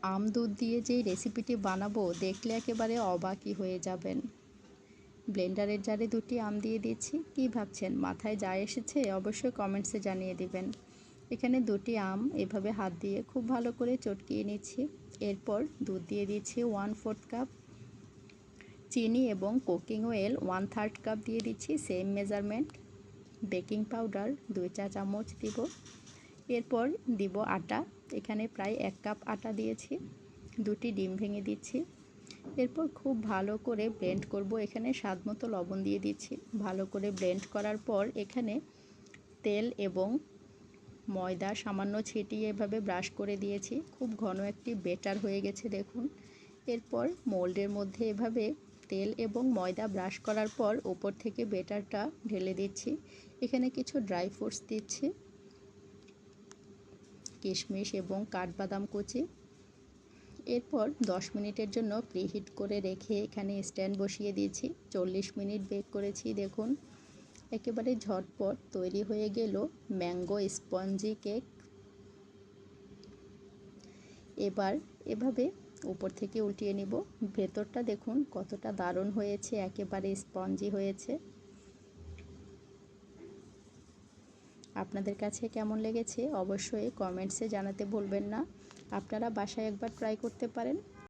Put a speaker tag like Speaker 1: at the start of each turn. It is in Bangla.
Speaker 1: আম দুধ দিয়ে যে রেসিপিটি বানাবো দেখলে একেবারে অবাকই হয়ে যাবেন। ব্লেন্ডারের জারে 2টি আম দিয়ে দিচ্ছি। কি ভাবছেন মাথায় যা এসেছে? অবশ্যই কমেন্টসে জানিয়ে দিবেন। এখানে 2টি আম এভাবে হাত দিয়ে খুব ভালো করে চটকিয়ে নিচ্ছি। এরপর দুধ দিয়ে দিচ্ছি 1/4 কাপ, চিনি এবং কুকিং অয়েল 1/3 কাপ দিয়ে দিচ্ছি সেম মেজারমেন্ট। বেকিং পাউডার 2 চা চামচ দিব। এরপর দিব আটা, এখানে প্রায় 1 কাপ আটা দিয়েছি। 2টি ডিম ভেঙে দিচ্ছি। এরপর খুব ভালো করে ব্লেন্ড করব। এখানে স্বাদমতো লবণ দিয়ে দিচ্ছি। ভালো করে ব্লেন্ড করার পর এখানে তেল এবং ময়দা সামান্য ছিটিয়ে এভাবে ব্রাশ করে দিয়েছি। খুব ঘন একটি ব্যাটার হয়ে গেছে দেখুন। এরপর মোল্ডের মধ্যে এভাবে তেল এবং ময়দা ব্রাশ করার পর উপর থেকে ব্যাটারটা ঢেলে দিচ্ছি। এখানে কিছু ড্রাই ফ্রুটস দিচ্ছি, কিশমিশ এবং কাঠবাদাম কুচি। এরপর 10 মিনিটের জন্য প্রিহিট করে রেখে এখানে স্ট্যান্ড বসিয়ে দিয়েছি। 40 মিনিট বেক করেছি দেখুন। একেবারে ঝটপট তৈরি হয়ে গেল ম্যাঙ্গো স্পঞ্জি কেক। এবার এভাবে উপর থেকে উল্টিয়ে নিব। ভেতরটা দেখুন কতটা দারুণ হয়েছে, একেবারে স্পঞ্জি হয়েছে। আপনাদের কাছে কেমন লেগেছে অবশ্যই কমেন্টসে জানাতে ভুলবেন না। আপনারা বাসায় একবার ট্রাই করতে পারেন।